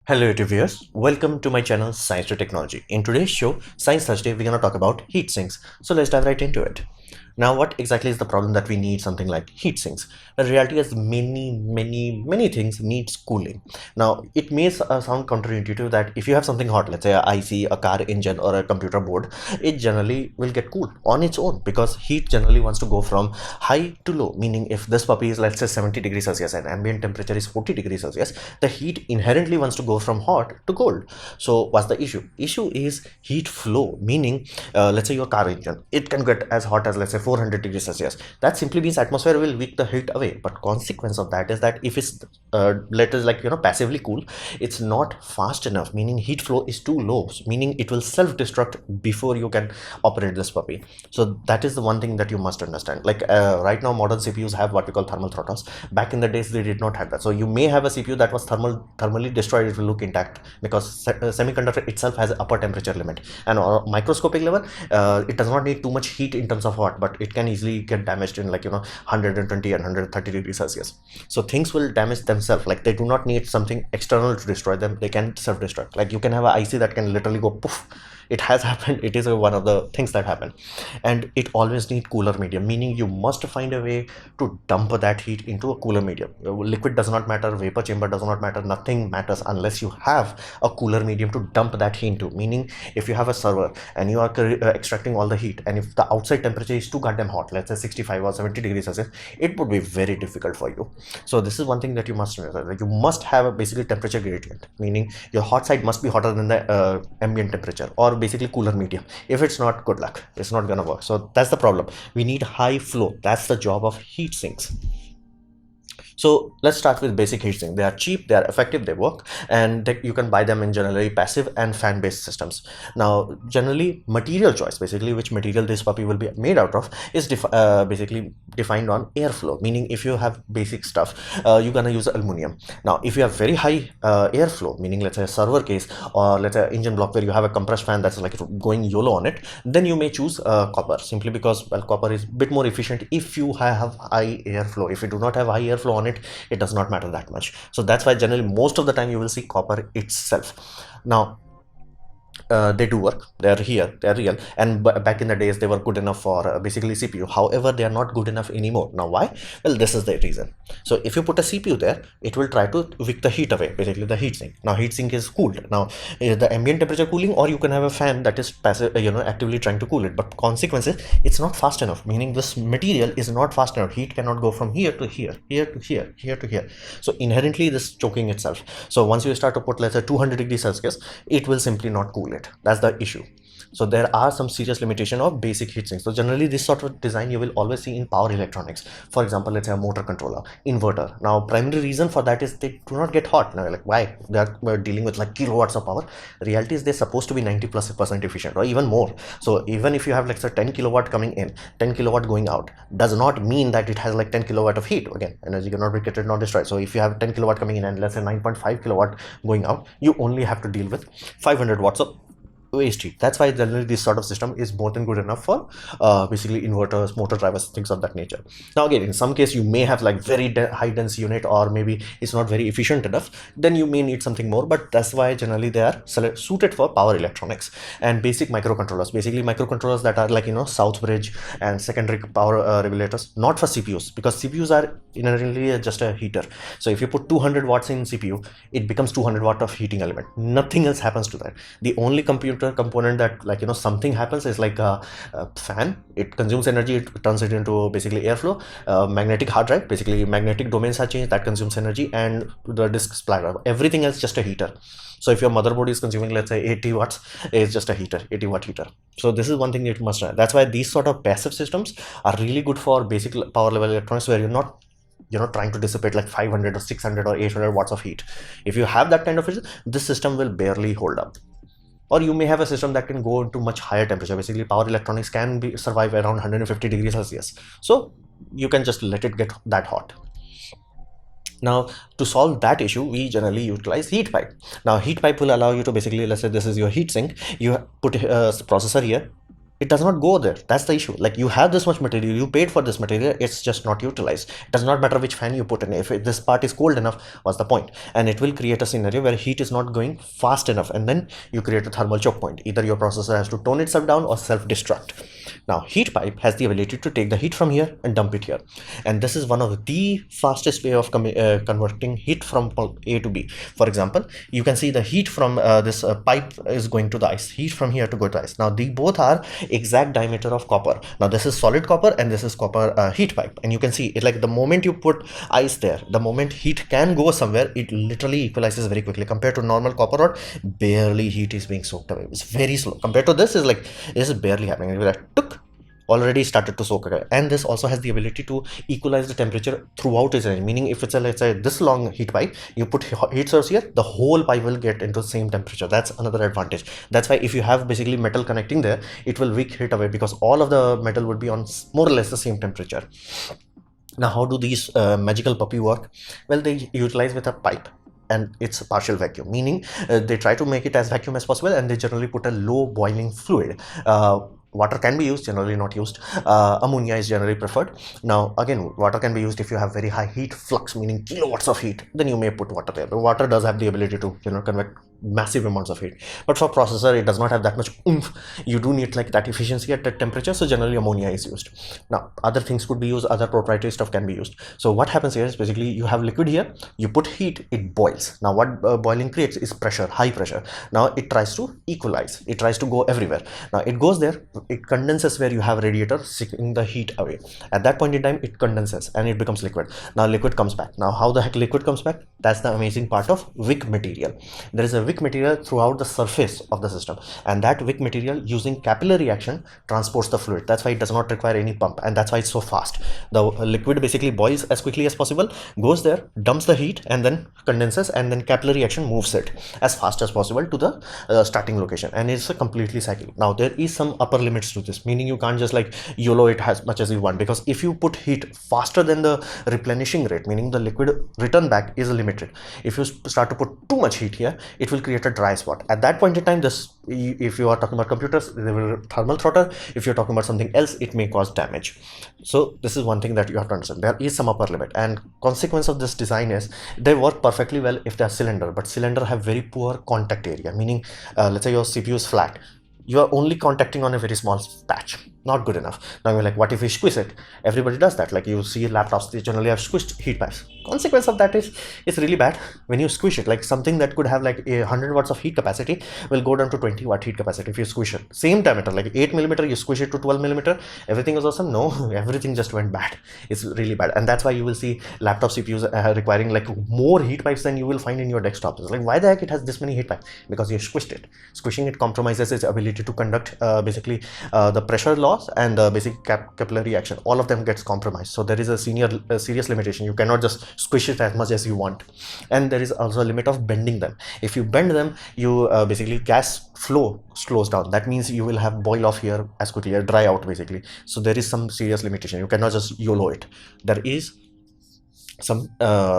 Hello YouTube viewers, welcome to my channel Science to Technology. In today's show, Science Thursday, we're going to talk about heat sinks. So let's dive right into it. Now, what exactly is the problem that we need something like heat sinks? The reality is many things needs cooling. Now, it may sound counterintuitive that if you have something hot, let's say a IC, a car engine or a computer board, it generally will get cooled on its own because heat generally wants to go from high to low, meaning if this puppy is let's say 70 degrees Celsius and ambient temperature is 40 degrees Celsius, the heat inherently wants to go from hot to cold. So what's the issue? Issue is heat flow, meaning let's say your car engine, it can get as hot as let's say 400 degrees Celsius. That simply means atmosphere will wick the heat away, but consequence of that is that if it's let us passively cool, it's not fast enough, meaning heat flow is too low, meaning it will self-destruct before you can operate this puppy. So that is the one thing that you must understand. Like right now modern CPUs have what we call thermal throttles. Back in the days they did not have that. So you may have a CPU that was thermally destroyed, it will look intact because semiconductor itself has an upper temperature limit, and on a microscopic level it does not need too much heat in terms of hot, but it can easily get damaged in 120 and 130 degrees Celsius. So things will damage themselves, like they do not need something external to destroy them, they can self-destruct. Like you can have an IC that can literally go poof. It has happened, it is one of the things that happen. And it always need cooler medium, meaning you must find a way to dump that heat into a cooler medium. Liquid does not matter, vapor chamber does not matter, nothing matters unless you have a cooler medium to dump that heat into. Meaning if you have a server and you are extracting all the heat, and if the outside temperature is too goddamn hot, let's say 65 or 70 degrees Celsius, it would be very difficult for you. So this is one thing that you must know, that you must have a basically temperature gradient, meaning your hot side must be hotter than the ambient temperature, or basically cooler medium. If it's not, good luck, it's not gonna work. So that's the problem. We need high flow. That's the job of heat sinks. So let's start with basic heat sink. They are cheap, they are effective, they work, and you can buy them in generally passive and fan based systems. Now generally material choice, basically which material this puppy will be made out of, is basically defined on airflow, meaning if you have basic stuff, you're gonna use aluminum. Now if you have very high airflow, meaning let's say a server case or let's say engine block where you have a compressed fan that's like going YOLO on it, then you may choose copper, simply because, well, copper is a bit more efficient if you have high airflow. If you do not have high airflow on it does not matter that much. So that's why generally most of the time you will see copper itself. Now they do work, they're here, they're real, and back in the days they were good enough for basically CPU. However, they are not good enough anymore. Now why? Well, this is the reason. So if you put a CPU there, it will try to wick the heat away, basically the heat sink. Now heat sink is cooled, now the ambient temperature cooling, or you can have a fan that is passive, actively trying to cool it, but consequences, it's not fast enough, meaning this material is not fast enough. Heat cannot go from here to here, here to here, here to here. So inherently this choking itself. So once you start to put let's say 200 degrees Celsius, it will simply not cool it. That's the issue. So there are some serious limitation of basic heat sinks. So generally this sort of design you will always see in power electronics. For example, let's say a motor controller, inverter. Now primary reason for that is they do not get hot. Now like why? They are dealing with like kilowatts of power. Reality is they're supposed to be 90+% efficient or even more. So even if you have like say 10 kilowatt coming in, 10 kilowatt going out, does not mean that it has like 10 kilowatt of heat. Again, energy cannot be created nor destroyed. So if you have 10 kilowatt coming in and let's say 9.5 kilowatt going out, you only have to deal with 500 watts of waste heat. That's why generally this sort of system is more than good enough for basically inverters, motor drivers, things of that nature. Now again, in some case you may have like very high dense unit, or maybe it's not very efficient enough, then you may need something more, but that's why generally they are suited for power electronics and basic microcontrollers, basically microcontrollers that are like south bridge and secondary power regulators, not for CPUs, because CPUs are inherently just a heater. So if you put 200 watts in CPU, it becomes 200 watt of heating element, nothing else happens to that. The only computer component that something happens is like a fan. It consumes energy, it turns it into basically airflow. Magnetic hard drive, basically magnetic domains are changed, that consumes energy, and the disk splatter. Everything else just a heater. So if your motherboard is consuming let's say 80 watts, it's just a heater, 80 watt heater. So this is one thing you must know. That's why these sort of passive systems are really good for basic power level electronics, where you're not trying to dissipate like 500 or 600 or 800 watts of heat. If you have that kind of it, this system will barely hold up. Or you may have a system that can go into much higher temperature. Basically power electronics can survive around 150 degrees Celsius, so you can just let it get that hot. Now to solve that issue, we generally utilize heat pipe. Now heat pipe will allow you to basically, let's say this is your heat sink, you put a processor here, it does not go there. That's the issue. Like, you have this much material, you paid for this material, it's just not utilized. It does not matter which fan you put in. If this part is cold enough, what's the point? And it will create a scenario where heat is not going fast enough, and then you create a thermal choke point. Either your processor has to tone itself down or self-destruct. Now, heat pipe has the ability to take the heat from here and dump it here, and this is one of the fastest way of converting heat from A to B. For example, you can see the heat from this pipe is going to the ice, heat from here to go to ice. Now, they both are exact diameter of copper. Now, this is solid copper and this is copper heat pipe, and you can see it, like the moment you put ice there, the moment heat can go somewhere, it literally equalizes very quickly. Compared to normal copper rod, barely heat is being soaked away. It's very slow. Compared to this, is like, this is barely happening. It's like, took, already started to soak away. And this also has the ability to equalize the temperature throughout its range, meaning if it's a, let's say, this long heat pipe, you put heat source here, the whole pipe will get into the same temperature. That's another advantage. That's why if you have basically metal connecting there, it will wick heat away, because all of the metal would be on more or less the same temperature. Now, how do these magical puppy work? Well, they utilize with a pipe, and it's a partial vacuum, meaning they try to make it as vacuum as possible, and they generally put a low boiling fluid. Water can be used, generally not used. Ammonia is generally preferred. Now, again, water can be used if you have very high heat flux, meaning kilowatts of heat, then you may put water there. But water does have the ability to, convert massive amounts of heat. But for processor, it does not have that much oomph. You do need like that efficiency at that temperature, so generally ammonia is used. Now, other things could be used, other proprietary stuff can be used. So what happens here is basically you have liquid here, you put heat, it boils. Now, what boiling creates is pressure, high pressure. Now, it tries to equalize, it tries to go everywhere. Now, it goes there, it condenses where you have radiator sucking the heat away. At that point in time, it condenses and it becomes liquid. Now, liquid comes back. Now, how the heck liquid comes back? That's the amazing part of wick material. There is a wick material throughout the surface of the system, and that wick material, using capillary action, transports the fluid. That's why it does not require any pump, and that's why it's so fast. The liquid basically boils as quickly as possible, goes there, dumps the heat, and then condenses, and then capillary action moves it as fast as possible to the starting location, and it's a completely cycle. Now, there is some upper limits to this, meaning you can't just like YOLO it as much as you want, because if you put heat faster than the replenishing rate, meaning the liquid return back is limited. If you start to put too much heat here, it will create a dry spot. At that point in time, this, if you are talking about computers, they will thermal throttle. If you're talking about something else, it may cause damage. So this is one thing that you have to understand. There is some upper limit, and consequence of this design is they work perfectly well if they are cylinder, but cylinder have very poor contact area, meaning let's say your CPU is flat, you are only contacting on a very small patch. Not good enough. Now you're like, what if we squeeze it? Everybody does that. Like, you see laptops, they generally have squished heat pipes. Consequence of that is, it's really bad when you squish it. Like, something that could have like 100 watts of heat capacity will go down to 20 watt heat capacity if you squish it. Same diameter, like 8 millimeter, you squish it to 12 millimeter, everything is awesome. No, everything just went bad. It's really bad, and that's why you will see laptop CPUs requiring like more heat pipes than you will find in your desktop. It's like, why the heck it has this many heat pipes? Because you squished it. Squishing it compromises its ability to conduct basically the pressure loss and the basic capillary action. All of them gets compromised. So there is a serious limitation. You cannot just squish it as much as you want, and there is also a limit of bending them. If you bend them, you basically gas flow slows down. That means you will have boil off here as quickly, or dry out basically. So there is some serious limitation. You cannot just YOLO it. There is some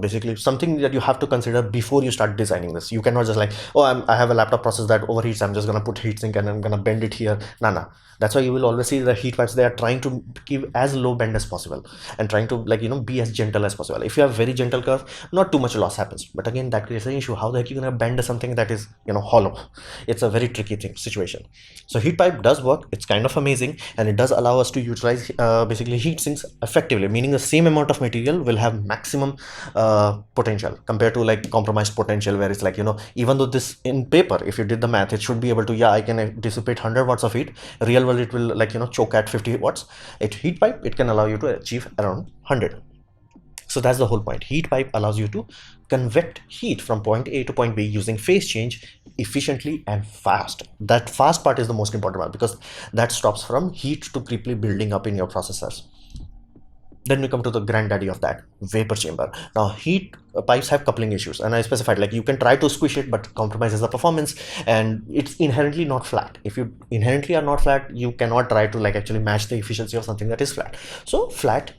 basically something that you have to consider before you start designing this. You cannot just like, oh, I have a laptop process that overheats, I'm just gonna put heatsink and I'm gonna bend it here. Nah. That's why you will always see the heat pipes, they are trying to give as low bend as possible and trying to, like, be as gentle as possible. If you have very gentle curve, not too much loss happens, but again, that creates an issue. How the heck you gonna bend something that is hollow? It's a very tricky situation. So heat pipe does work. It's kind of amazing, and it does allow us to utilize basically heat sinks effectively, meaning the same amount of material will have maximum potential compared to like compromised potential, where it's like, even though this in paper, if you did the math, it should be able to, I can dissipate 100 watts of heat. Real world, it will like choke at 50 watts. At heat pipe, it can allow you to achieve around 100. So that's the whole point. Heat pipe allows you to convect heat from point A to point B using phase change efficiently and fast. That fast part is the most important part, because that stops from heat to creepily building up in your processors. Then we come to the granddaddy of that, vapor chamber. Now, heat pipes have coupling issues, and I specified like you can try to squish it, but compromises the performance, and it's inherently not flat. If you inherently are not flat, you cannot try to like actually match the efficiency of something that is flat. So flat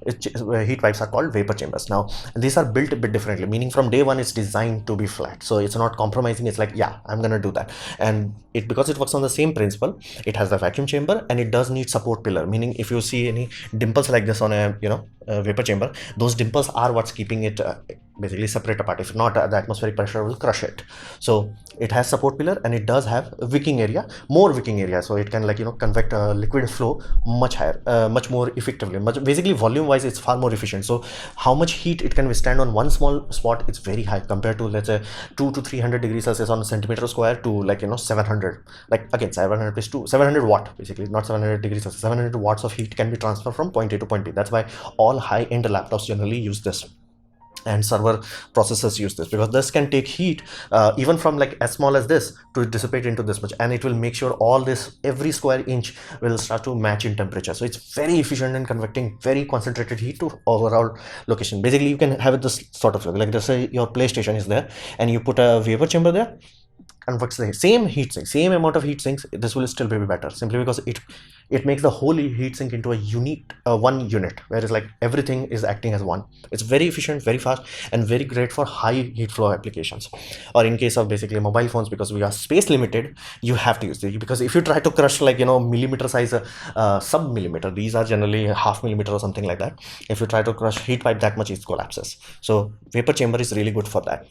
heat pipes are called vapor chambers. Now these are built a bit differently, meaning from day one it's designed to be flat, so it's not compromising. It's like, yeah, I'm gonna do that. And it, because it works on the same principle, it has the vacuum chamber and it does need support pillar, meaning if you see any dimples like this on a vapor chamber, those dimples are what's keeping it basically separate apart. If not, the atmospheric pressure will crush it. So it has support pillar and it does have wicking area, more wicking area, so it can convect liquid flow much higher, much more effectively, basically volume wise it's far more efficient. So how much heat it can withstand on one small spot, it's very high compared to, let's say, 2 to 300 degrees Celsius on a centimeter square to 700, like again 700 plus 2, 700 watt, basically not 700 degrees Celsius, 700 watts of heat can be transferred from point A to point B. That's why all high-end laptops generally use this, and server processors use this, because this can take heat even from as small as this to dissipate into this much, and it will make sure all this, every square inch will start to match in temperature. So it's very efficient in convecting very concentrated heat to overall location. Basically you can have it this sort of look, like let's say your PlayStation is there and you put a vapor chamber there, converts the same heat sink, same amount of heat sinks, this will still be better, simply because it makes the whole heat sink into a unique one unit, whereas everything is acting as one. It's very efficient, very fast, and very great for high heat flow applications, or in case of basically mobile phones, because we are space limited, you have to use it. Because if you try to crush millimeter size sub millimeter, these are generally half millimeter or something like that, if you try to crush heat pipe that much, it collapses. So vapor chamber is really good for that.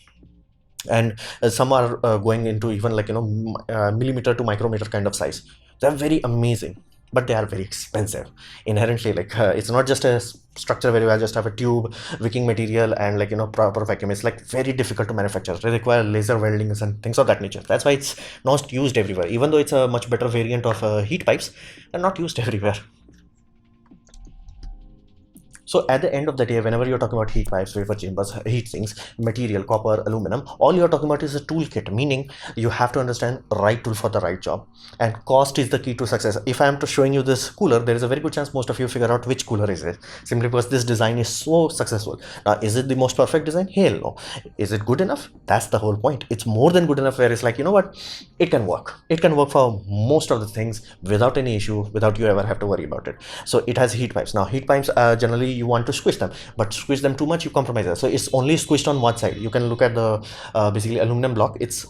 And some are going into even millimeter to micrometer kind of size. They're very amazing, but they are very expensive inherently. It's not just a structure where you just have a tube, wicking material, and proper vacuum. It's very difficult to manufacture. They require laser weldings and things of that nature. That's why it's not used everywhere, even though it's a much better variant of heat pipes. They're not used everywhere. So at the end of the day, whenever you're talking about heat pipes, vapor chambers, heat sinks, material, copper, aluminum, all you're talking about is a toolkit, meaning you have to understand right tool for the right job. And cost is the key to success. If I am to showing you this cooler, there is a very good chance most of you figure out which cooler is it, simply because this design is so successful. Now, is it the most perfect design? Hell no. Is it good enough? That's the whole point. It's more than good enough, where it's you know what? It can work. It can work for most of the things without any issue, without you ever have to worry about it. So it has heat pipes. Now, heat pipes generally you want to squish them, but squish them too much, you compromise it. So it's only squished on one side. You can look at the basically aluminum block, it's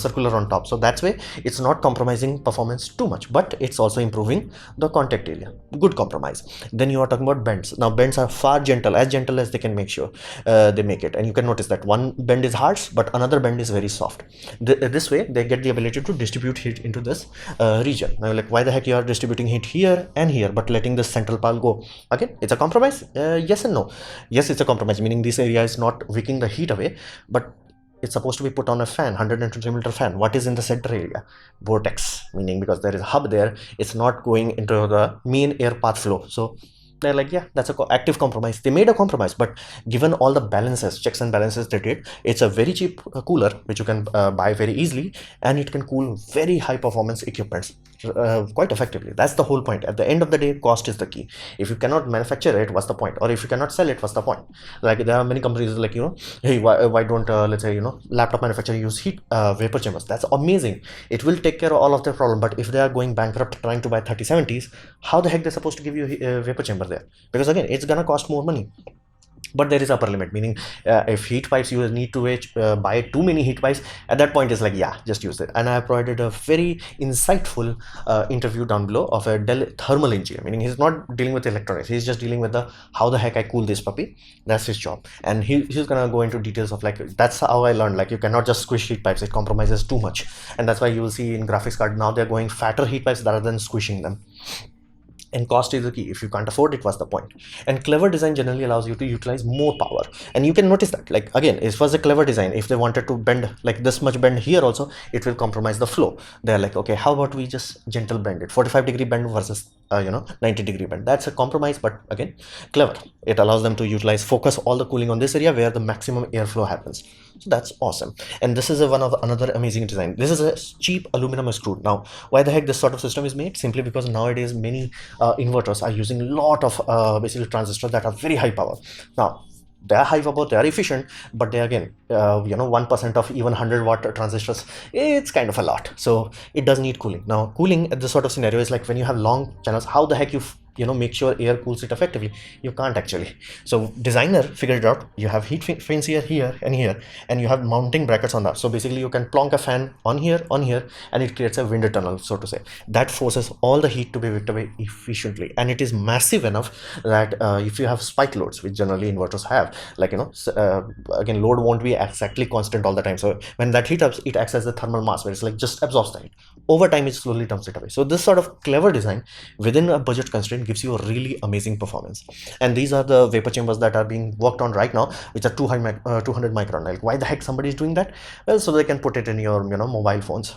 circular on top, so that's way it's not compromising performance too much, but it's also improving the contact area. Good compromise. Then you are talking about bends. Now bends are far gentle as they can make sure they make it, and you can notice that one bend is harsh but another bend is very soft. This way they get the ability to distribute heat into this region. Now why the heck you are distributing heat here and here but letting the central pile go? Again, it's a compromise. Yes and no. Yes, it's a compromise, meaning this area is not wicking the heat away, but it's supposed to be put on a fan, 120 millimeter fan. What is in the center area? Vortex, meaning because there is a hub there, it's not going into the main air path flow. So they're yeah, that's a active compromise. They made a compromise, but given all the balances, checks and balances they did, it's a very cheap cooler which you can buy very easily, and it can cool very high performance equipments quite effectively. That's the whole point. At the end of the day, cost is the key. If you cannot manufacture it, what's the point? Or if you cannot sell it, what's the point? There are many companies hey, why don't let's say laptop manufacturer use heat vapor chambers? That's amazing. It will take care of all of their problem, but if they are going bankrupt trying to buy 3070s, how the heck they're supposed to give you a vapor chamber there? Because again, it's gonna cost more money. But there is upper limit, meaning if heat pipes you need to buy too many heat pipes, at that point it's yeah, just use it. And I provided a very insightful interview down below of a Dell thermal engineer, meaning he's not dealing with electronics, he's just dealing with the how the heck I cool this puppy. That's his job, and he's gonna go into details of that's how I learned you cannot just squish heat pipes, it compromises too much. And that's why you will see in graphics card now they're going fatter heat pipes rather than squishing them. And cost is the key. If you can't afford it, what's the point? And clever design generally allows you to utilize more power, and you can notice that again, it was a clever design. If they wanted to bend this much bend here also, it will compromise the flow. They're okay, how about we just gentle bend it, 45-degree bend versus 90-degree bend. That's a compromise, but again, clever. It allows them to utilize, focus all the cooling on this area where the maximum airflow happens. So that's awesome. And this is another amazing design. This is a cheap aluminum screw. Now why the heck this sort of system is made? Simply because nowadays many inverters are using a lot of basically transistors that are very high power. Now they are high power, they are efficient, but they again 1% of even 100-watt transistors, it's kind of a lot. So it does need cooling. Now cooling at this sort of scenario is when you have long channels, how the heck you make sure air cools it effectively? You can't actually. So designer figured it out. You have heat fins here and here, and you have mounting brackets on that. So basically you can plonk a fan on here, and it creates a wind tunnel, so to say, that forces all the heat to be whipped away efficiently. And it is massive enough that if you have spike loads, which generally inverters have, like again, load won't be exactly constant all the time. So when that heat ups, it acts as the thermal mass, where it's like just absorbs the heat. Over time, it slowly dumps it away. So this sort of clever design within a budget constraint gives you a really amazing performance. And these are the vapor chambers that are being worked on right now, which are 200 micron. Like, why the heck somebody is doing that? Well, so they can put it in your mobile phones.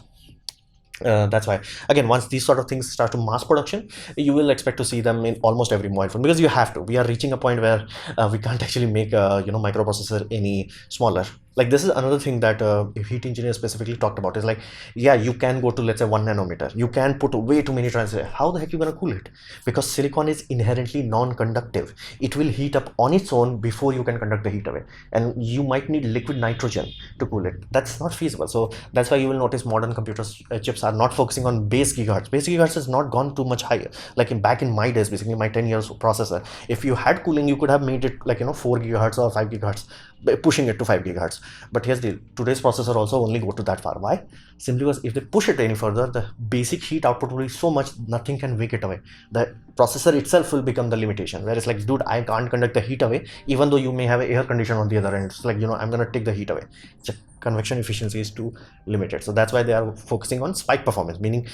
That's why, again, once these sort of things start to mass production, you will expect to see them in almost every mobile phone, because you have to. We are reaching a point where we can't actually make a microprocessor any smaller. Like, this is another thing that heat engineers specifically talked about, is like, yeah, you can go to, let's say, 1 nanometer. You can put way too many transistors. How the heck are you going to cool it? Because silicon is inherently non-conductive. It will heat up on its own before you can conduct the heat away. And you might need liquid nitrogen to cool it. That's not feasible. So that's why you will notice modern computers chips are not focusing on base gigahertz. Base gigahertz has not gone too much higher. Like back in my days, basically my 10 years processor, if you had cooling, you could have made it like 4 gigahertz or 5 gigahertz, pushing it to 5 gigahertz. But here's the deal, today's processor also only go to that far. Why? Simply because if they push it any further, the basic heat output will be so much, nothing can wake it away. The processor itself will become the limitation, where it's like, dude, I can't conduct the heat away, even though you may have an air condition on the other end. It's like, I'm gonna take the heat away. Convection efficiency is too limited. So that's why they are focusing on spike performance, meaning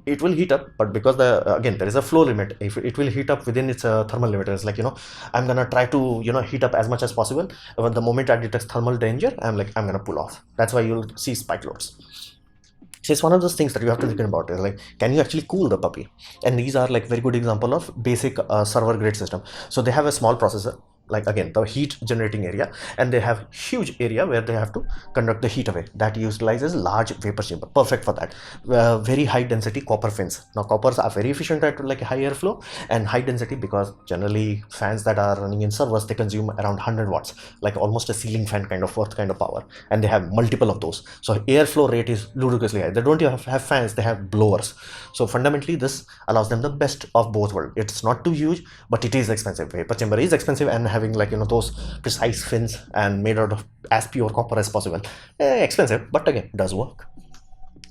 it will heat up, but because again, there is a flow limit, if it will heat up within its thermal limit. It's like, I'm gonna try to heat up as much as possible. But the moment I detect thermal danger, I'm gonna pull off. That's why you'll see spike loads. So it's one of those things that you have to think about, is like, can you actually cool the puppy? And these are like very good example of basic server grade system. So they have a small processor, like, again, the heat generating area, and they have huge area where they have to conduct the heat away. That utilizes large vapor chamber, perfect for that. Very high density copper fins. Now coppers are very efficient at like high airflow and high density, because generally fans that are running in servers, they consume around 100 watts, like almost a ceiling fan kind of worth kind of power, and they have multiple of those. So airflow rate is ludicrously high. They don't even have fans, they have blowers. So fundamentally this allows them the best of both worlds. It's not too huge, but it is expensive. Vapor chamber is expensive, and having like those precise fins and made out of as pure copper as possible, expensive, but again, does work.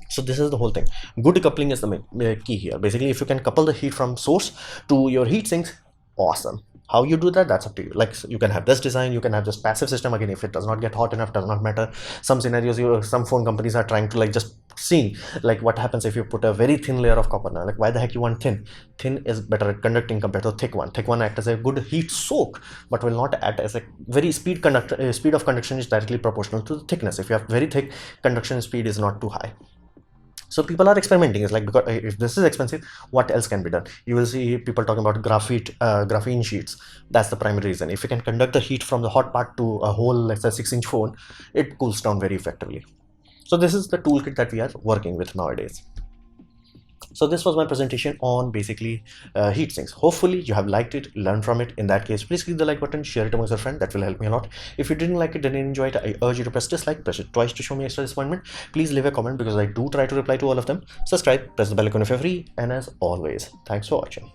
So this is the whole thing. Good coupling is the key here. Basically, if you can couple the heat from source to your heat sinks, awesome. How you do that, that's up to you. Like, you can have this design, you can have just passive system. Again, if it does not get hot enough, does not matter. Some scenarios, some phone companies are trying to like just seeing like what happens if you put a very thin layer of copper. Now, like, why the heck you want thin? Thin is better at conducting compared to thick one. Thick one acts as a good heat soak, but will not act as a very speed of conduction is directly proportional to the thickness. If you have very thick, conduction speed is not too high. So people are experimenting. It's like, because if this is expensive, what else can be done? You will see people talking about graphene sheets. That's the primary reason. If you can conduct the heat from the hot part to a whole, let's say, 6-inch phone, it cools down very effectively. So this is the toolkit that we are working with nowadays. So this was my presentation on basically heat sinks. Hopefully you have liked it, learned from it. In that case, please click the like button, share it amongst your friends. That will help me a lot. If you didn't like it, didn't enjoy it, I urge you to press dislike, press it twice to show me extra disappointment. Please leave a comment, because I do try to reply to all of them. Subscribe, press the bell icon if you're free, and as always, thanks for watching.